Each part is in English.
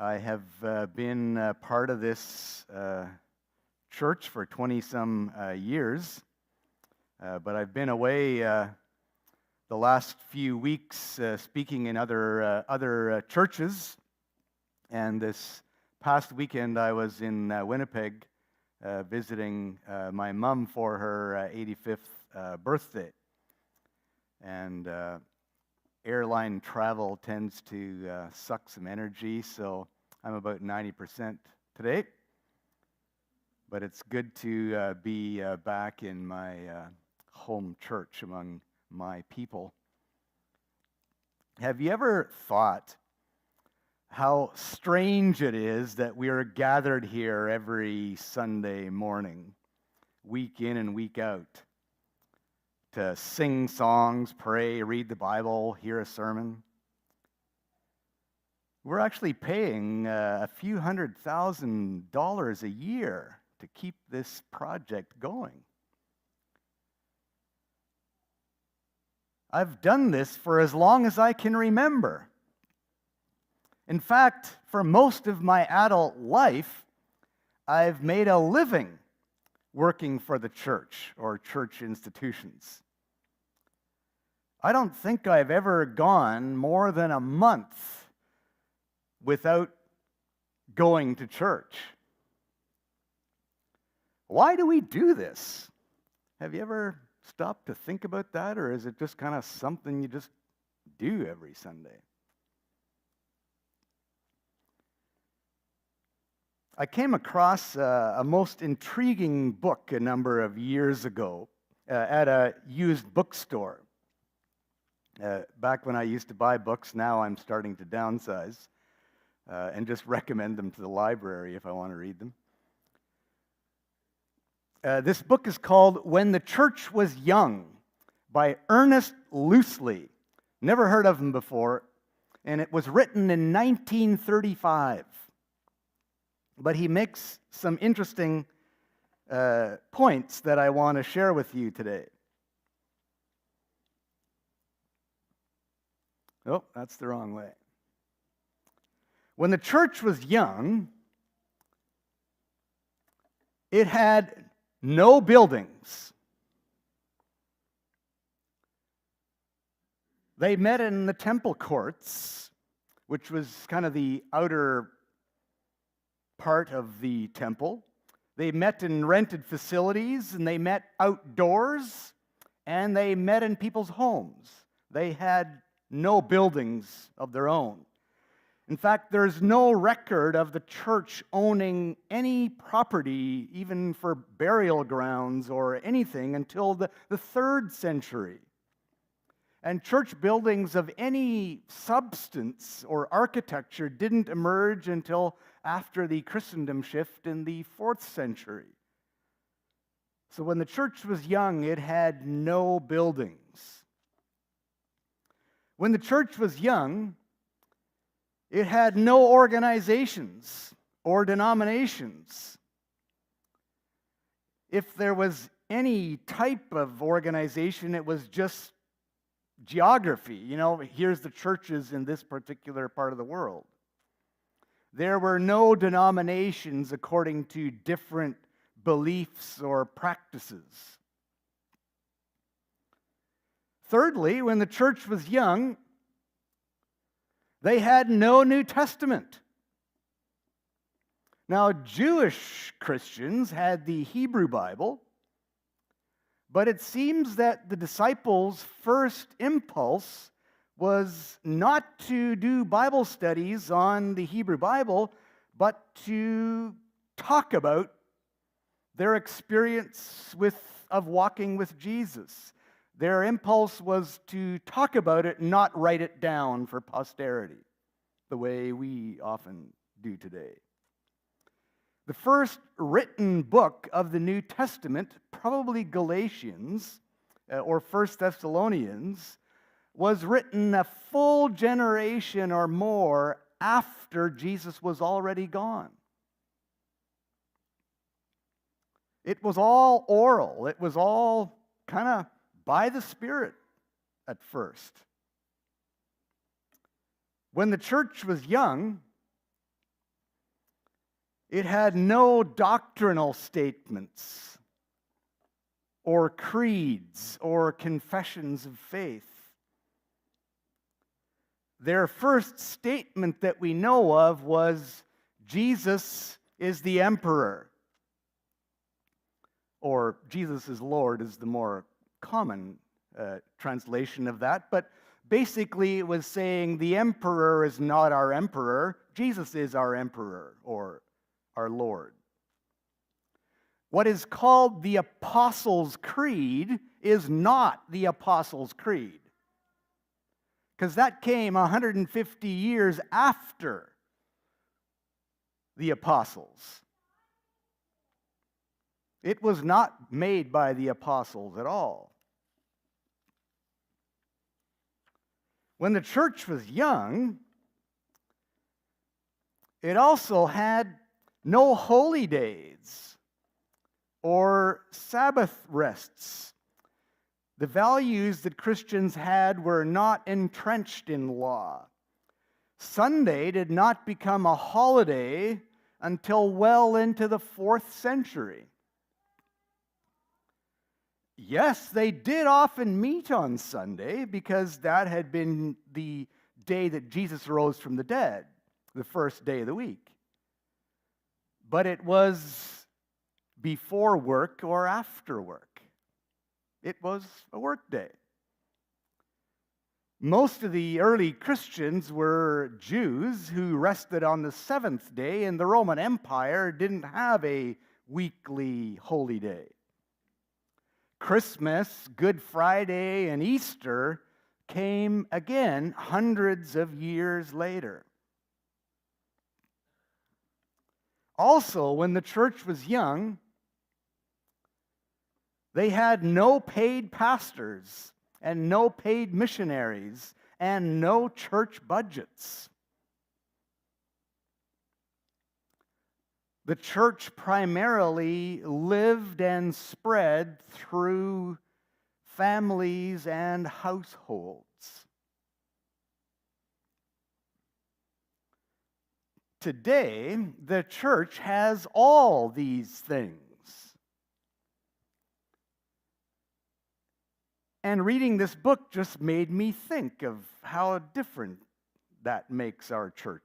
I have been part of this church for 20-some years, but I've been away the last few weeks speaking in other churches, and this past weekend I was in Winnipeg visiting my mom for her 85th birthday. And airline travel tends to suck some energy, so I'm about 90% today. But it's good to be back in my home church among my people. Have you ever thought how strange it is that we are gathered here every Sunday morning, week in and week out, to sing songs, pray, read the Bible, hear a sermon? We're actually paying a few $100,000 a year to keep this project going. I've done this for as long as I can remember. In fact, for most of my adult life, I've made a living working for the church or church institutions. I don't think I've ever gone more than a month without going to church. Why do we do this? Have you ever stopped to think about that, or is it just kind of something you just do every Sunday? I came across a most intriguing book a number of years ago at a used bookstore. Back when I used to buy books, now I'm starting to downsize and just recommend them to the library if I want to read them. This book is called When the Church Was Young by Ernest Loosely. Never heard of him before, and it was written in 1935. But he makes some interesting points that I want to share with you today. Oh, that's the wrong way. When the church was young, it had no buildings. They met in the temple courts, which was kind of the outer part of the temple. They met in rented facilities, and they met outdoors, and they met in people's homes. They had no buildings of their own. In fact, there's no record of the church owning any property, even for burial grounds or anything, until the 3rd century. And church buildings of any substance or architecture didn't emerge until after the Christendom shift in the 4th century. So when the church was young, it had no buildings. When the church was young, it had no organizations or denominations. If there was any type of organization, it was just geography. You know, here's the churches in this particular part of the world. There were no denominations according to different beliefs or practices. Thirdly, when the church was young, they had no New Testament. Now, Jewish Christians had the Hebrew Bible, but it seems that the disciples' first impulse was not to do Bible studies on the Hebrew Bible, but to talk about their experience of walking with Jesus. Their impulse was to talk about it, not write it down for posterity, the way we often do today. The first written book of the New Testament, probably Galatians or 1 Thessalonians, was written a full generation or more after Jesus was already gone. It was all oral. It was all kind of by the Spirit at first. When the church was young, It had no doctrinal statements or creeds or confessions of faith. Their first statement that we know of was, Jesus is the emperor. Or Jesus is Lord is the more common translation of that. But basically it was saying the emperor is not our emperor. Jesus is our emperor or our Lord. What is called the Apostles' Creed is not the Apostles' Creed, because that came 150 years after the apostles. It was not made by the apostles at all. When the church was young, it also had no holy days or Sabbath rests. The values that Christians had were not entrenched in law. Sunday did not become a holiday until well into the 4th century. Yes, they did often meet on Sunday because that had been the day that Jesus rose from the dead, the first day of the week. But it was before work or after work. It was a work day. Most of the early Christians were Jews who rested on the 7th day, and the Roman Empire didn't have a weekly holy day. Christmas, Good Friday, and Easter came again hundreds of years later. Also, when the church was young, they had no paid pastors and no paid missionaries and no church budgets. The church primarily lived and spread through families and households. Today, the church has all these things. And reading this book just made me think of how different that makes our church.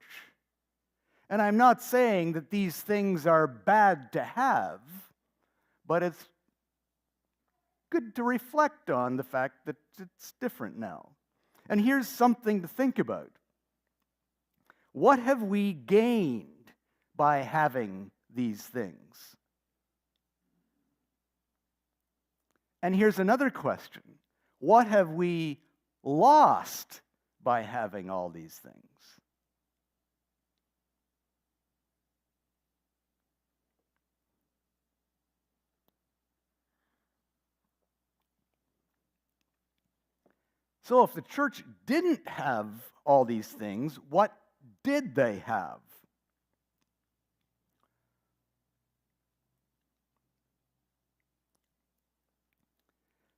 And I'm not saying that these things are bad to have, but it's good to reflect on the fact that it's different now. And here's something to think about. What have we gained by having these things? And here's another question. What have we lost by having all these things? So if the church didn't have all these things, what did they have?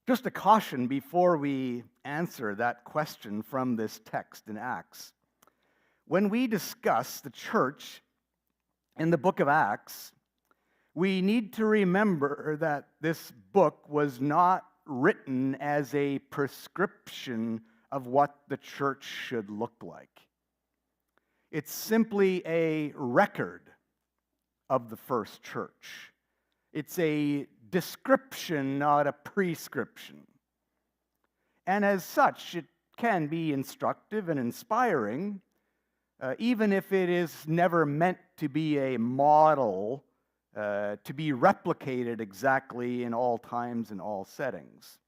Just a caution before we answer that question from this text in Acts. When we discuss the church in the book of Acts, we need to remember that this book was not written as a prescription of what the church should look like. It's simply a record of the first church. It's a description, not a prescription. And as such, it can be instructive and inspiring, even if it is never meant to be a model to be replicated exactly in all times and all settings.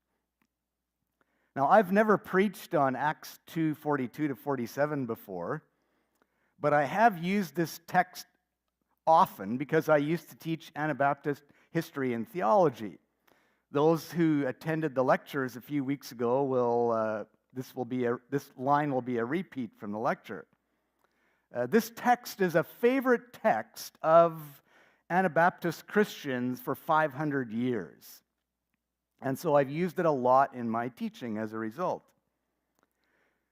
Now, I've never preached on Acts 2:42 to 47 before, but I have used this text often because I used to teach Anabaptist history and theology. Those who attended the lectures a few weeks ago will this line will be a repeat from the lecture. This text is a favorite text of Anabaptist Christians for 500 years. And so I've used it a lot in my teaching as a result.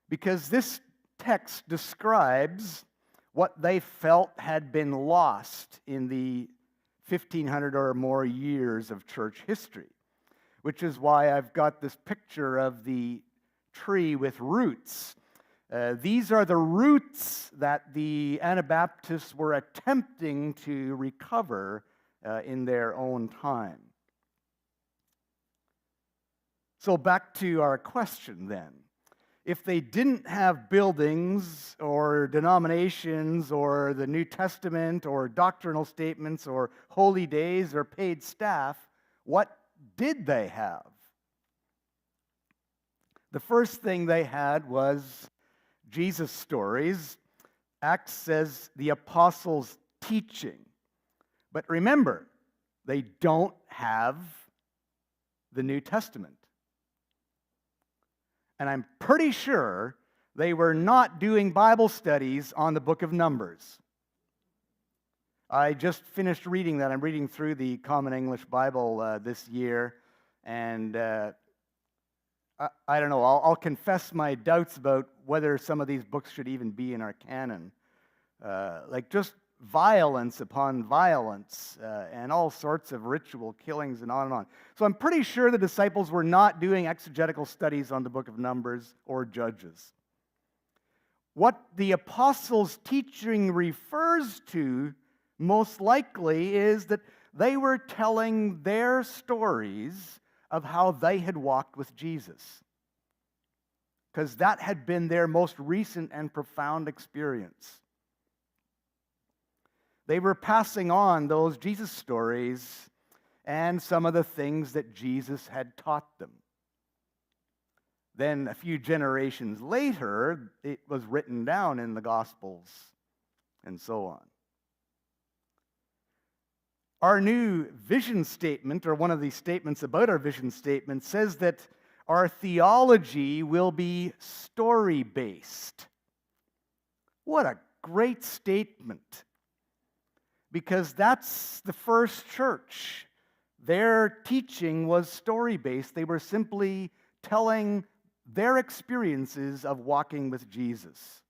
Because this text describes what they felt had been lost in the 1,500 or more years of church history, which is why I've got this picture of the tree with roots. These are the roots that the Anabaptists were attempting to recover in their own time. So back to our question then. If they didn't have buildings or denominations or the New Testament or doctrinal statements or holy days or paid staff, what did they have? The first thing they had was Jesus' stories. Acts says the apostles' teaching. But remember, they don't have the New Testament. And I'm pretty sure they were not doing Bible studies on the book of Numbers. I just finished reading that. I'm reading through the Common English Bible this year, and I don't know. I'll confess my doubts about whether some of these books should even be in our canon. Like just violence upon violence and all sorts of ritual killings and on and on. So I'm pretty sure the disciples were not doing exegetical studies on the book of Numbers or Judges. What the apostles' teaching refers to most likely is that they were telling their stories of how they had walked with Jesus, because that had been their most recent and profound experience. They were passing on those Jesus stories and some of the things that Jesus had taught them. Then a few generations later, it was written down in the Gospels and so on. Our new vision statement, or one of the statements about our vision statement, says that our theology will be story-based. What a great statement! Because that's the first church. Their teaching was story-based. They were simply telling their experiences of walking with Jesus.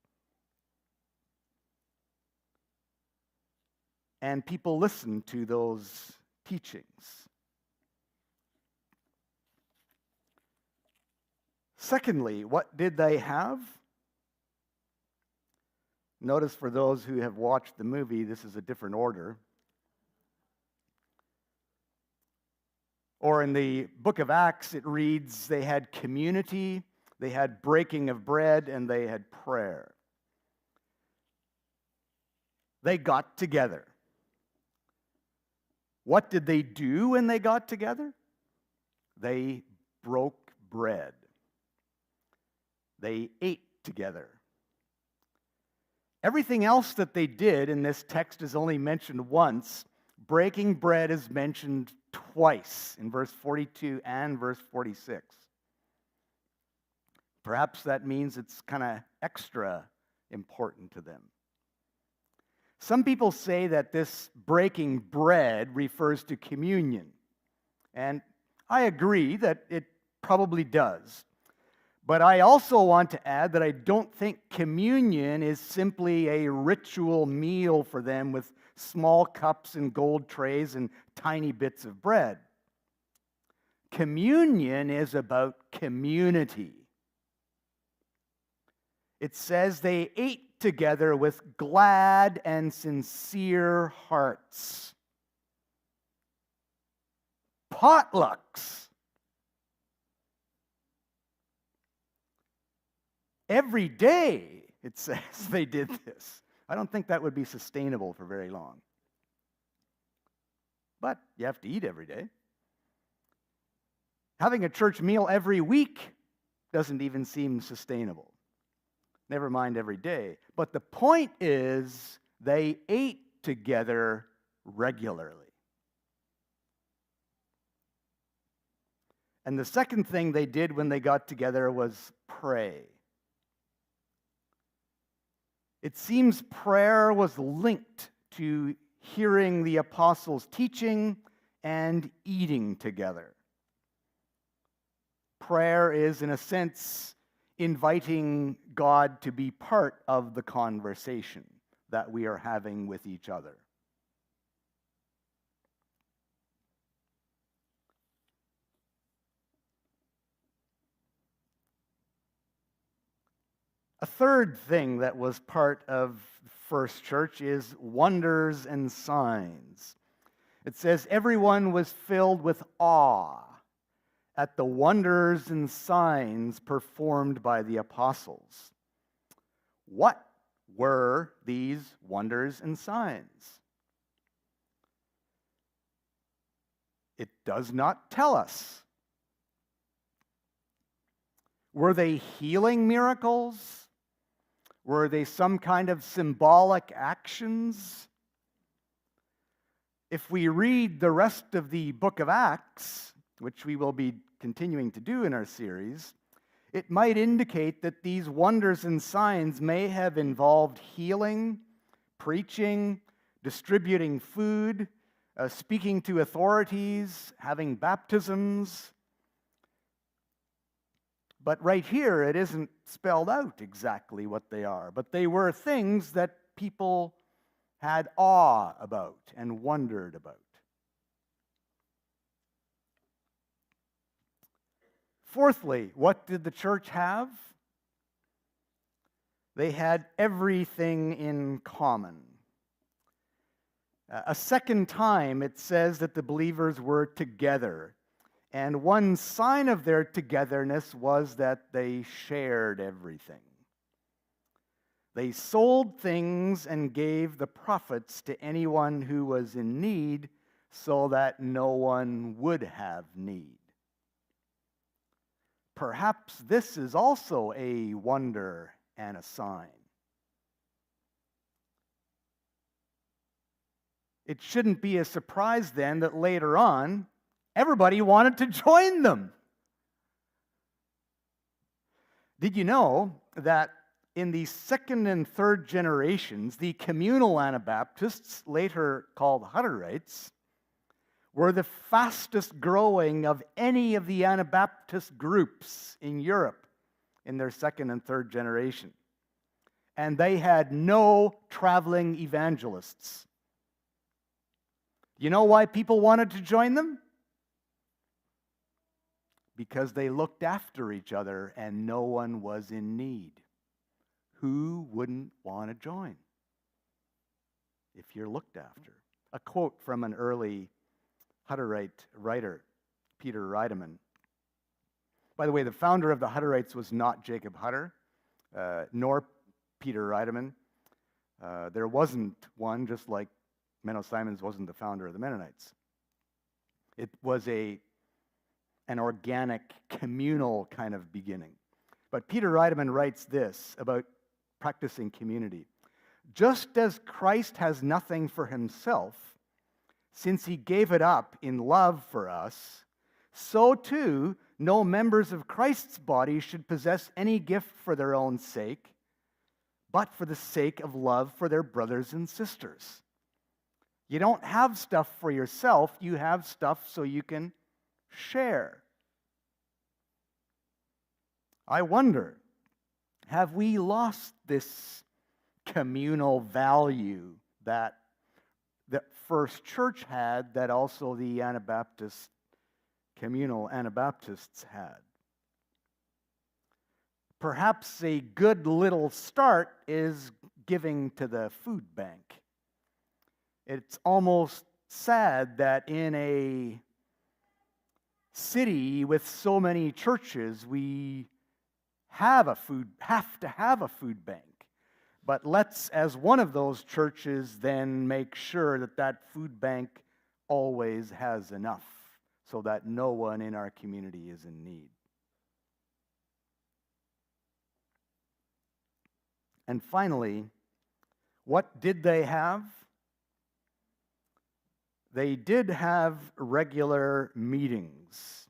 And people listened to those teachings. Secondly, what did they have? Notice for those who have watched the movie, this is a different order. Or in the book of Acts, it reads, they had community, they had breaking of bread, and they had prayer. They got together. What did they do when they got together? They broke bread. They ate together. Everything else that they did in this text is only mentioned once. Breaking bread is mentioned twice in verse 42 and verse 46. Perhaps that means it's kind of extra important to them. Some people say that this breaking bread refers to communion. And I agree that it probably does. But I also want to add that I don't think communion is simply a ritual meal for them with small cups and gold trays and tiny bits of bread. Communion is about community. It says they ate together with glad and sincere hearts. Potlucks. Every day, it says, they did this. I don't think that would be sustainable for very long. But you have to eat every day. Having a church meal every week doesn't even seem sustainable. Never mind every day. But the point is, they ate together regularly. And the second thing they did when they got together was pray. It seems prayer was linked to hearing the apostles' teaching and eating together. Prayer is, in a sense, inviting God to be part of the conversation. that we are having with each other. A third thing that was part of the first church is wonders and signs. It says, everyone was filled with awe at the wonders and signs performed by the apostles. What were these wonders and signs? It does not tell us. Were they healing miracles? Were they some kind of symbolic actions? If we read the rest of the book of Acts, which we will be continuing to do in our series, it might indicate that these wonders and signs may have involved healing, preaching, distributing food, speaking to authorities, having baptisms. But right here, it isn't spelled out exactly what they are. But they were things that people had awe about and wondered about. Fourthly, what did the church have? They had everything in common. A second time, it says that the believers were together. And one sign of their togetherness was that they shared everything. They sold things and gave the profits to anyone who was in need so that no one would have need. Perhaps this is also a wonder and a sign. It shouldn't be a surprise then that later on, everybody wanted to join them. Did you know that in the second and third generations, the communal Anabaptists, later called Hutterites, were the fastest growing of any of the Anabaptist groups in Europe in their second and third generation? And they had no traveling evangelists. You know why people wanted to join them? Because they looked after each other and no one was in need. Who wouldn't want to join if you're looked after? A quote from an early Hutterite writer, Peter Reidemann. By the way, the founder of the Hutterites was not Jacob Hutter, nor Peter Reidemann. There wasn't one, just like Menno Simons wasn't the founder of the Mennonites. It was an organic, communal kind of beginning. But Peter Reidemann writes this about practicing community. Just as Christ has nothing for himself, since he gave it up in love for us, so too no members of Christ's body should possess any gift for their own sake, but for the sake of love for their brothers and sisters. You don't have stuff for yourself, you have stuff so you can share. I wonder, have we lost this communal value that the first church had, that also the Anabaptist, communal Anabaptists had? Perhaps a good little start is giving to the food bank. It's almost sad that in a city with so many churches, we have to have a food bank. But let's, as one of those churches, then make sure that that food bank always has enough so that no one in our community is in need. And finally, what did they have? They did have regular meetings.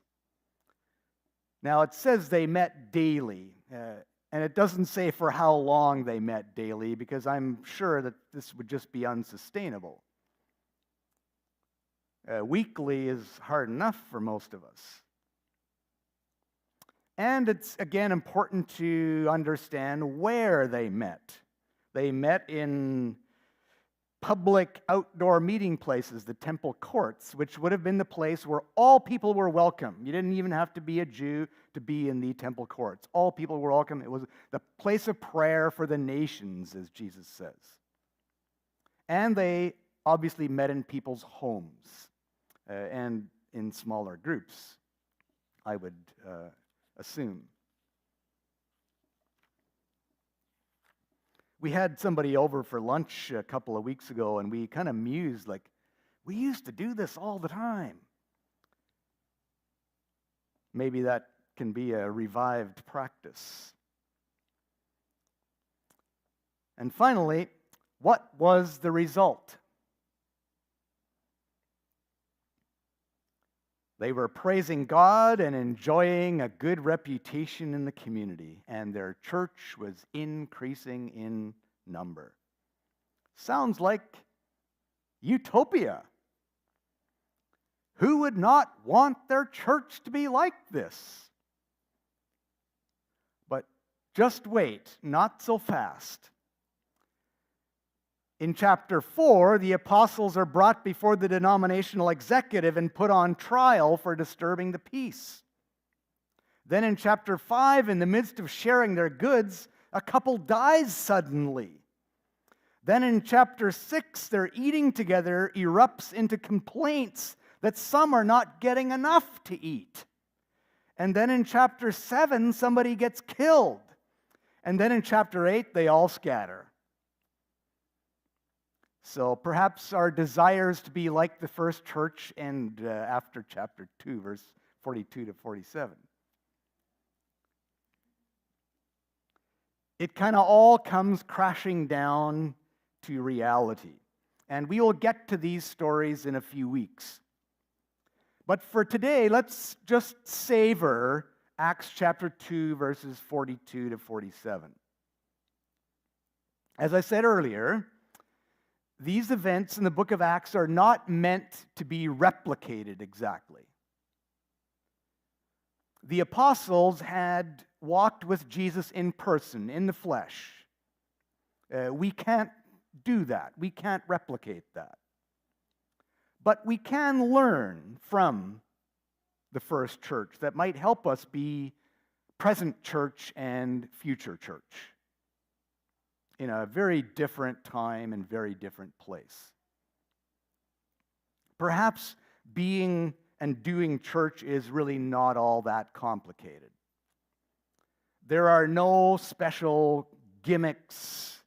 Now, it says they met daily, and it doesn't say for how long they met daily, because I'm sure that this would just be unsustainable. Weekly is hard enough for most of us. And it's, again, important to understand where they met. They met in public outdoor meeting places, the temple courts, which would have been the place where all people were welcome. You didn't even have to be a Jew to be in the temple courts. All people were welcome. It was the place of prayer for the nations, as Jesus says. And they obviously met in people's homes and in smaller groups, I would assume. We had somebody over for lunch a couple of weeks ago, and we kind of mused, like, we used to do this all the time. Maybe that can be a revived practice. And finally, what was the result? They were praising God and enjoying a good reputation in the community, and their church was increasing in number. Sounds like utopia. Who would not want their church to be like this? But just wait, not so fast. In chapter 4, the apostles are brought before the denominational executive and put on trial for disturbing the peace. Then in chapter 5, in the midst of sharing their goods, a couple dies suddenly. Then in chapter 6, their eating together erupts into complaints that some are not getting enough to eat. And then in chapter 7, somebody gets killed. And then in chapter 8, they all scatter. So perhaps our desires to be like the first church end after chapter 2, verse 42 to 47. It kind of all comes crashing down to reality. And we will get to these stories in a few weeks. But for today, let's just savor Acts chapter 2, verses 42 to 47. As I said earlier, these events in the book of Acts are not meant to be replicated exactly. The apostles had walked with Jesus in person, in the flesh. We can't do that. We can't replicate that. But we can learn from the first church that might help us be present church and future church in a very different time and very different place. Perhaps being and doing church is really not all that complicated. There are no special gimmicks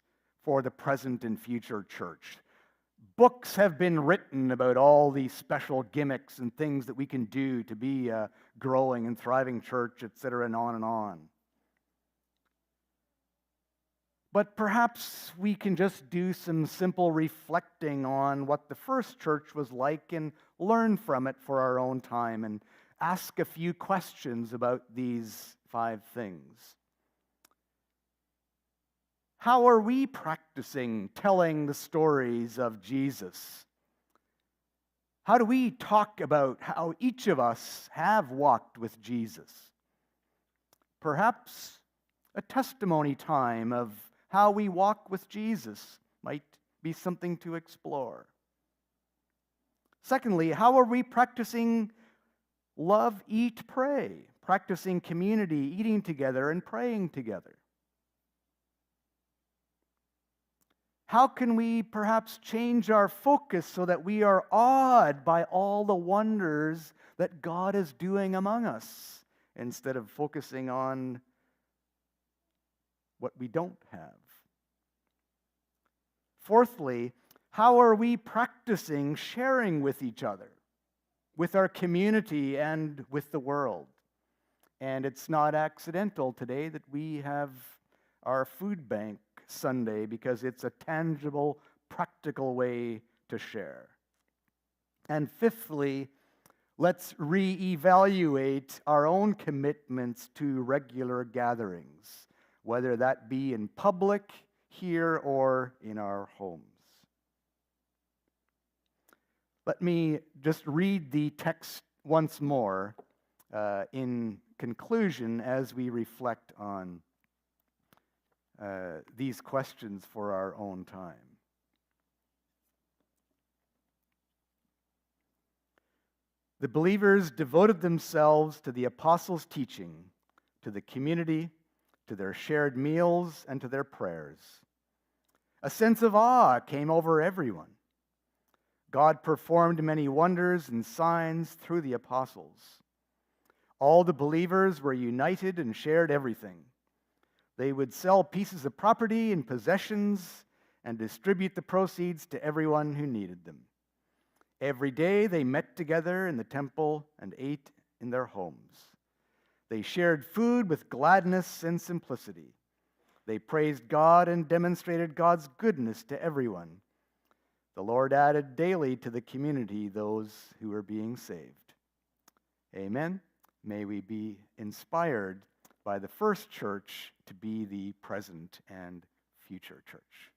for the present and future church. Books have been written about all these special gimmicks and things that we can do to be a growing and thriving church, etc., and on and on. But perhaps we can just do some simple reflecting on what the first church was like and learn from it for our own time and ask a few questions about these 5 things. How are we practicing telling the stories of Jesus? How do we talk about how each of us have walked with Jesus? Perhaps a testimony time of how we walk with Jesus might be something to explore. Secondly, how are we practicing love, eat, pray? Practicing community, eating together, and praying together. How can we perhaps change our focus so that we are awed by all the wonders that God is doing among us instead of focusing on what we don't have? Fourthly, how are we practicing sharing with each other, with our community, and with the world? And it's not accidental today that we have our food bank Sunday because it's a tangible, practical way to share. And fifthly, let's reevaluate our own commitments to regular gatherings, whether that be in public, here, or in our homes. Let me just read the text once more in conclusion as we reflect on these questions for our own time. The believers devoted themselves to the apostles' teaching, to the community, to their shared meals, and to their prayers. A sense of awe came over everyone. God performed many wonders and signs through the apostles. All the believers were united and shared everything. They would sell pieces of property and possessions and distribute the proceeds to everyone who needed them. Every day they met together in the temple and ate in their homes. They shared food with gladness and simplicity. They praised God and demonstrated God's goodness to everyone. The Lord added daily to the community those who were being saved. Amen. May we be inspired by the first church to be the present and future church.